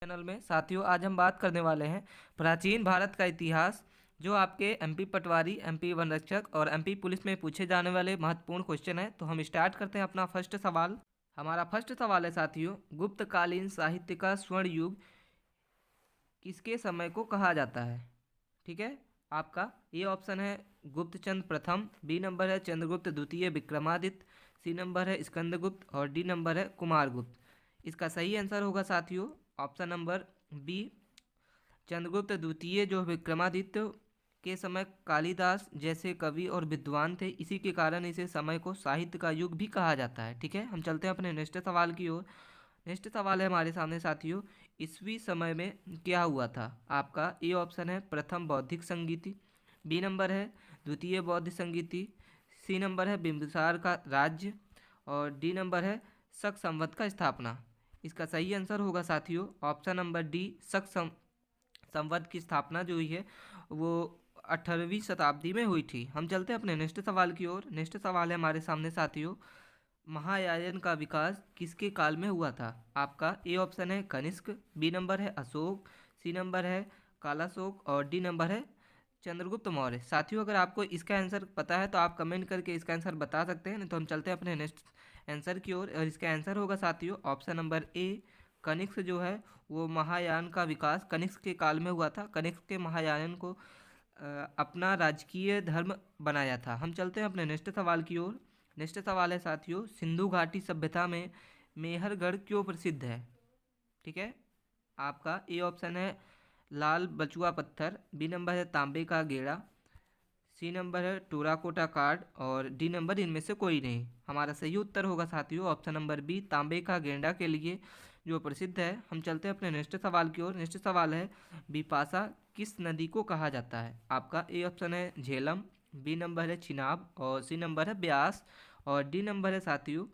Channel में साथियों आज हम बात करने वाले हैं प्राचीन भारत का इतिहास, जो आपके एमपी पटवारी, एमपी वन रक्षक और एमपी पुलिस में पूछे जाने वाले महत्वपूर्ण क्वेश्चन है। तो हम स्टार्ट करते हैं अपना फर्स्ट सवाल। हमारा फर्स्ट सवाल है साथियों, गुप्तकालीन साहित्य का स्वर्ण युग किसके समय को कहा जाता है? ठीक है, आपका ए ऑप्शन है गुप्तचंद प्रथम, बी नंबर है चंद्रगुप्त द्वितीय विक्रमादित्य, सी नंबर है स्कंदगुप्त और डी नंबर है कुमारगुप्त। इसका सही आंसर होगा साथियों ऑप्शन नंबर बी, चंद्रगुप्त द्वितीय जो विक्रमादित्य के समय कालिदास जैसे कवि और विद्वान थे, इसी के कारण इसे समय को साहित्य का युग भी कहा जाता है। ठीक है, हम चलते हैं अपने नेक्स्ट सवाल की ओर। नेक्स्ट सवाल है हमारे सामने साथियों, ईसवी समय में क्या हुआ था? आपका ए ऑप्शन है प्रथम बौद्धिक संगीति, बी नंबर है द्वितीय बौद्ध संगीति, सी नंबर है बिंबिसार का राज्य और डी नंबर है शक संवत का स्थापना। इसका सही आंसर होगा साथियों ऑप्शन नंबर डी, शक संवत की स्थापना जो हुई है वो 18वीं शताब्दी में हुई थी। हम चलते हैं अपने नेक्स्ट सवाल की ओर। नेक्स्ट सवाल है हमारे सामने साथियों, महायान का विकास किसके काल में हुआ था? आपका ए ऑप्शन है कनिष्क, बी नंबर है अशोक, सी नंबर है कालाशोक और डी नंबर है चंद्रगुप्त मौर्य। साथियों अगर आपको इसका आंसर पता है तो आप कमेंट करके इसका आंसर बता सकते हैं, नहीं तो हम चलते हैं अपने नेक्स्ट आंसर की ओर। और इसका आंसर होगा साथियों ऑप्शन नंबर ए, कनिष्क जो है वो महायान का विकास कनिष्क के काल में हुआ था। कनिष्क के महायान को अपना राजकीय धर्म बनाया था। हम चलते हैं अपने नेक्स्ट सवाल की ओर। नेक्स्ट सवाल है साथियों, सिंधु घाटी सभ्यता में मेहरगढ़ क्यों प्रसिद्ध है? ठीक है, आपका ए ऑप्शन है लाल बचुआ पत्थर, बी नंबर है तांबे का गेड़ा, सी नंबर है टूराकोटा कार्ड और डी नंबर इनमें से कोई नहीं। हमारा सही उत्तर होगा साथियों ऑप्शन नंबर बी, तांबे का गेंडा के लिए जो प्रसिद्ध है। हम चलते हैं अपने नेक्स्ट सवाल की ओर। नेक्स्ट सवाल है, बिपाशा किस नदी को कहा जाता है? आपका ए ऑप्शन है झेलम, बी नंबर है चिनाब और सी नंबर है ब्यास और डी नंबर है साथियों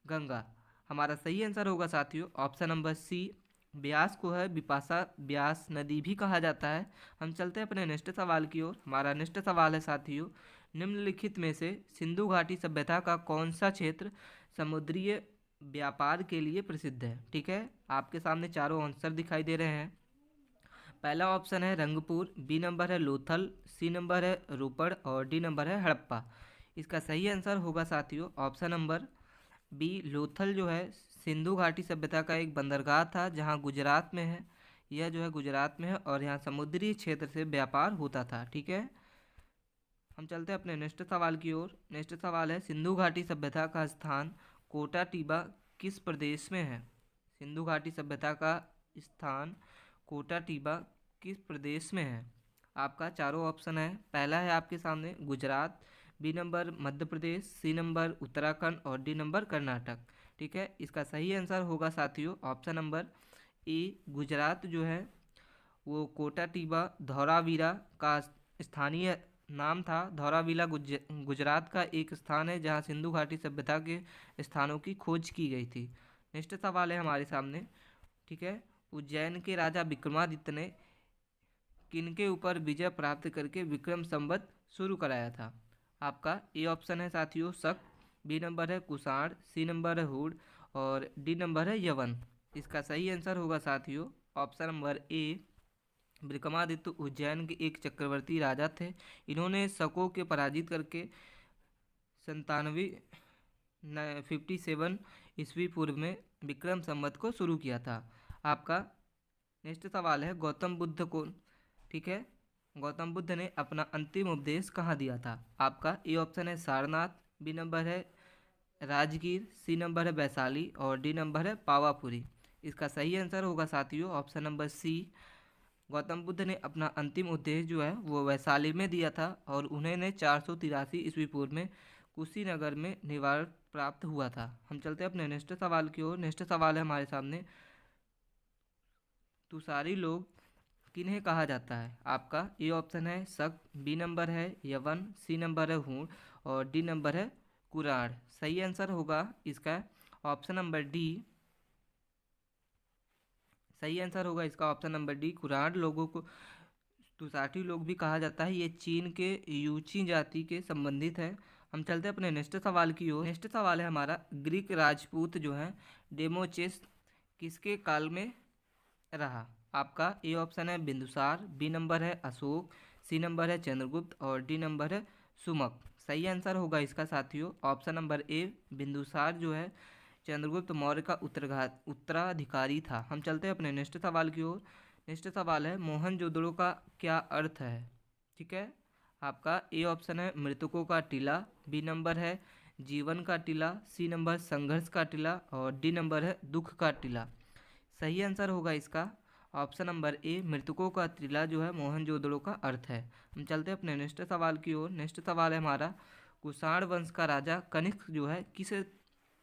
गंगा। हमारा सही आंसर होगा साथियों ऑप्शन नंबर सी, ब्यास को है बिपाशा ब्यास नदी भी कहा जाता है। हम चलते हैं अपने नेक्स्ट सवाल की ओर। हमारा नेक्स्ट सवाल है साथियों, निम्नलिखित में से सिंधु घाटी सभ्यता का कौन सा क्षेत्र समुद्रीय व्यापार के लिए प्रसिद्ध है? ठीक है, आपके सामने चारों आंसर दिखाई दे रहे हैं। पहला ऑप्शन है रंगपुर, बी नंबर है लोथल, सी नंबर है रोपड़ और डी नंबर है हड़प्पा। इसका सही आंसर होगा साथियों ऑप्शन नंबर बी, लोथल जो है सिंधु घाटी सभ्यता का एक बंदरगाह था, जहां गुजरात में है। यह जो है गुजरात में है और यहाँ समुद्री क्षेत्र से व्यापार होता था। ठीक है, हम चलते हैं अपने नेक्स्ट सवाल की ओर। नेक्स्ट सवाल है, सिंधु घाटी सभ्यता का स्थान कोटा टीबा किस प्रदेश में है? सिंधु घाटी सभ्यता का स्थान कोटा टीबा किस प्रदेश में है? आपका चारों ऑप्शन है। पहला है आपके सामने गुजरात, बी नंबर मध्य प्रदेश, सी नंबर उत्तराखंड और डी नंबर कर्नाटक। ठीक है, इसका सही आंसर होगा साथियों ऑप्शन नंबर ए, गुजरात जो है वो कोटा टीबा धौलावीरा का स्थानीय नाम था। धौलावीरा गुजरात का एक स्थान है जहाँ सिंधु घाटी सभ्यता के स्थानों की खोज की गई थी। नेक्स्ट सवाल है हमारे सामने। ठीक है, उज्जैन के राजा विक्रमादित्य ने किनके ऊपर विजय प्राप्त करके विक्रम संवत शुरू कराया था? आपका ए ऑप्शन है साथियों शक, बी नंबर है कुषाण, सी नंबर है हुड और डी नंबर है यवन। इसका सही आंसर होगा साथियों option number A, Vikramaditya Ujjain के एक चक्रवर्ती राजा थे। इन्होंने शकों के पराजित करके 57 ईस्वी पूर्व में विक्रम संवत को शुरू किया था। आपका नेक्स्ट सवाल है, गौतम बुद्ध को, ठीक है, गौतम बुद्ध ने अपना अंतिम उपदेश कहाँ दिया था? आपका ए ऑप्शन है सारनाथ, बी नंबर है राजगीर, सी नंबर है वैशाली और डी नंबर है पावापुरी। इसका सही आंसर होगा साथियों option number C, Gautam Buddha ने अपना अंतिम उपदेश जो है वो वैशाली में दिया था और उन्हें 483 ईस्वी पूर्व में कुशीनगर में निवारण प्राप्त हुआ था। हम चलते हैं अपने नेक्स्ट सवाल की ओर। नेक्स्ट सवाल है हमारे सामने, तुषारी लोग किन्हें कहा जाता है? आपका ए ऑप्शन है शक, बी नंबर है यवन, सी नंबर है हूण और डी नंबर है कुराण। सही आंसर होगा इसका ऑप्शन नंबर डी, सही आंसर होगा इसका ऑप्शन नंबर डी, कुराण लोगों को तुषारी लोग भी कहा जाता है। ये चीन के यूची जाति के संबंधित है। हम चलते हैं अपने नेक्स्ट सवाल की ओर। नेक्स्ट सवाल है हमारा, ग्रीक राजपूत जो है डेमोचेस किसके काल में रहा। आपका ए ऑप्शन है बिंदुसार, बी नंबर है अशोक, सी नंबर है चंद्रगुप्त और डी नंबर है सुमक। सही आंसर होगा इसका साथियों ऑप्शन नंबर ए, बिंदुसार जो है चंद्रगुप्त मौर्य का उत्तराधिकारी था। हम चलते हैं अपने नेक्स्ट सवाल की ओर। नेक्स्ट सवाल है मोहनजोदड़ो का क्या अर्थ है। ठीक है, आपका ए ऑप्शन है मृतकों का टीला, बी नंबर है जीवन का टीला, सी नंबर संघर्ष का टीला और डी नंबर है दुख का टीला। सही आंसर होगा इसका ऑप्शन नंबर ए, मृतकों का टीला जो है मोहनजोदड़ो का अर्थ है। हम चलते हैं अपने नेक्स्ट सवाल की ओर। नेक्स्ट सवाल है हमारा, कुषाण वंश का राजा कनिष्क जो है किस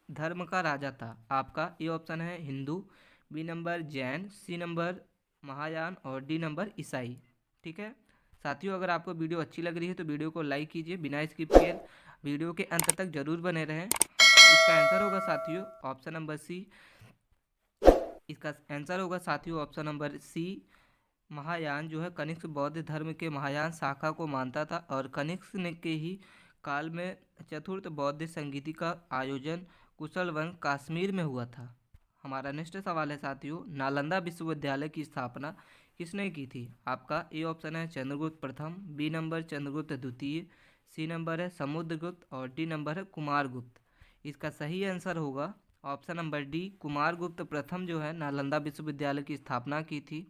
धर्म का राजा था। आपका ए ऑप्शन है Hindu, B number Jain, C number Mahayana और डी नंबर ईसाई। ठीक है साथियों, अगर आपको वीडियो अच्छी लग रही है तो वीडियो को लाइक कीजिए, बिना स्किप किए वीडियो के अंत तक जरूर बने रहें। इसका आंसर होगा साथियों ऑप्शन नंबर सी। इसका आंसर होगा साथियों ऑप्शन नंबर सी, महायान जो है कनिष्क बौद्ध धर्म के महायान शाखा को मानता था और कनिष्क ने के ही काल में चतुर्थ बौद्ध संगीति का आयोजन कुशल वंश कश्मीर में हुआ था। हमारा नेक्स्ट सवाल है साथियों, नालंदा विश्वविद्यालय की स्थापना किसने की थी। आपका ए ऑप्शन है चंद्रगुप्त प्रथम, बी नंबर चंद्रगुप्त द्वितीय, सी नंबर है समुद्रगुप्त और डी नंबर है कुमारगुप्त। इसका सही आंसर होगा ऑप्शन नंबर डी, कुमारगुप्त प्रथम जो है नालंदा विश्वविद्यालय की स्थापना की थी।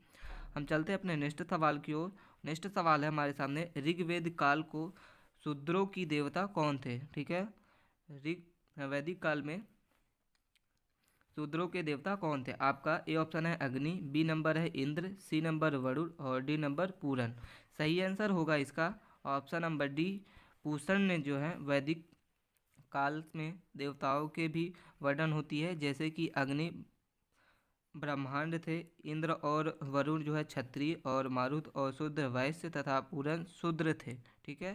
हम चलते हैं अपने नेक्स्ट सवाल की ओर। नेक्स्ट सवाल है हमारे सामने, ऋग्वेद काल को शूद्रों की देवता कौन थे। ठीक है, ऋग वैदिक काल में शूद्रों के देवता कौन थे। आपका ए ऑप्शन है अग्नि, बी नंबर है इंद्र, सी नंबर वरुण और डी नंबर पूरन। सही आंसर होगा इसका ऑप्शन नंबर डी, पूषण ने जो है वैदिक काल में देवताओं के भी वर्णन होती है, जैसे कि अग्नि ब्रह्मांड थे, इंद्र और वरुण जो है क्षत्रिय और मारुत और शूद्र वैश्य तथा पूरन शूद्र थे। ठीक है,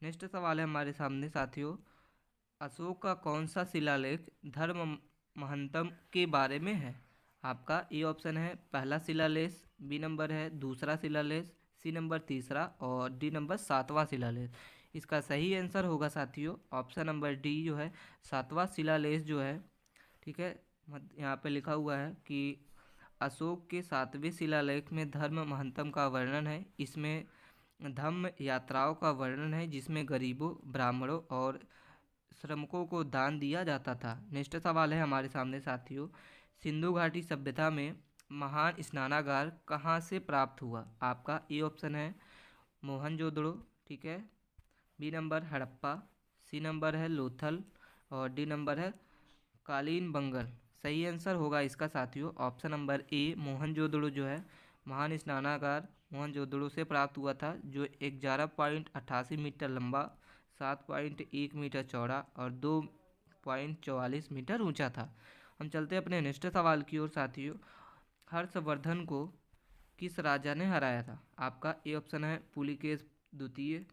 नेक्स्ट सवाल है हमारे सामने साथियों, अशोक का कौन सा शिलालेख धर्म महंतम के बारे में है। आपका ए ऑप्शन है पहला शिलालेख, बी नंबर है दूसरा शिलालेख, सी नंबर तीसरा और डी नंबर सातवां शिलालेख। इसका सही आंसर होगा साथियों ऑप्शन नंबर डी जो है सातवां शिलालेख जो है। ठीक है, यहाँ पे लिखा हुआ है कि अशोक के सातवें शिलालेख में धर्म महंतम का वर्णन है। इसमें धम्म यात्राओं का वर्णन है जिसमें गरीबों, ब्राह्मणों और श्रमिकों को दान दिया जाता था। नेक्स्ट सवाल है हमारे सामने साथियों, सिंधु घाटी सभ्यता में महान स्नानागार कहाँ से प्राप्त हुआ। आपका ए ऑप्शन है मोहनजोदड़ो, ठीक है, B number Harappa, C number है लोथल और डी नंबर है कालीन बंगल। सही आंसर होगा इसका साथियों ऑप्शन नंबर ए, मोहनजोदड़ो जो है महान स्नानागार मोहनजोदड़ो से प्राप्त हुआ था, जो 11.88 मीटर लंबा, 7.1 मीटर चौड़ा और 2.44 मीटर ऊंचा था। हम चलते हैं अपने नेक्स्ट सवाल की ओर साथियों, हर्षवर्धन को किस राजा ने हराया था। आपका ए ऑप्शन है पुलिकेश द्वितीय,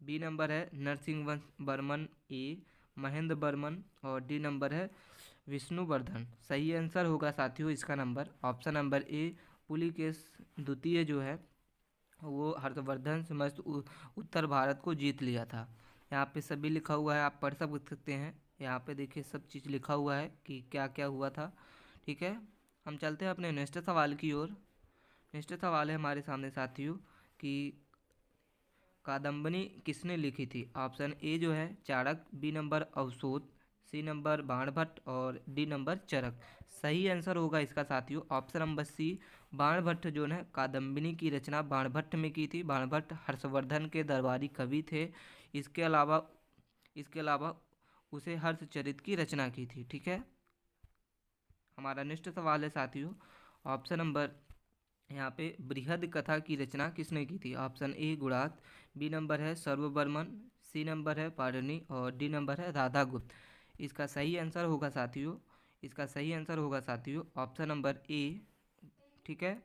बी नंबर है नरसिंह वर्मन ए, महेंद्र वर्मन और डी नंबर है विष्णुवर्धन। सही आंसर होगा साथियों इसका नंबर ऑप्शन नंबर ए, पुलिकेश द्वितीय जो है वो हर्षवर्धन समस्त उत्तर भारत को जीत लिया था। यहाँ पे सभी लिखा हुआ है, आप पढ़ सकते हैं। यहाँ पे देखिए सब चीज़ लिखा हुआ है कि क्या क्या हुआ था। ठीक है, हम चलते हैं अपने नेक्स्ट सवाल की ओर। नेक्स्ट सवाल है हमारे सामने साथियों कि कादम्बनी किसने लिखी थी। ऑप्शन ए जो है चाणक्य, बी नंबर अवसोत, सी नंबर बाणभट्ट और डी नंबर चरक। सही आंसर होगा इसका साथियों ऑप्शन नंबर सी, बाणभट्ट जो है कादम्बिनी की रचना बाणभट्ट में की थी। बाणभट्ट हर्षवर्धन के दरबारी कवि थे। इसके अलावा उसे हर्षचरित की रचना की थी। ठीक है, हमारा नेक्स्ट सवाल है साथियों, ऑप्शन नंबर यहाँ पे बृहद कथा की रचना किसने की थी। ऑप्शन ए गुणात, बी नंबर है सर्ववर्मन, सी नंबर है पाणिनि और डी नंबर है राधागुप्त। इसका सही आंसर होगा साथियों ऑप्शन नंबर ए। ठीक है,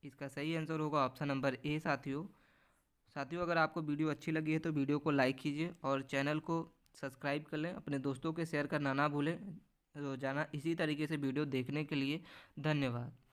इसका सही आंसर होगा ऑप्शन नंबर ए साथियों अगर आपको वीडियो अच्छी लगी है तो वीडियो को लाइक कीजिए और चैनल को सब्सक्राइब कर लें। अपने दोस्तों के शेयर करना ना भूलें। रोजाना इसी तरीके से वीडियो देखने के लिए धन्यवाद।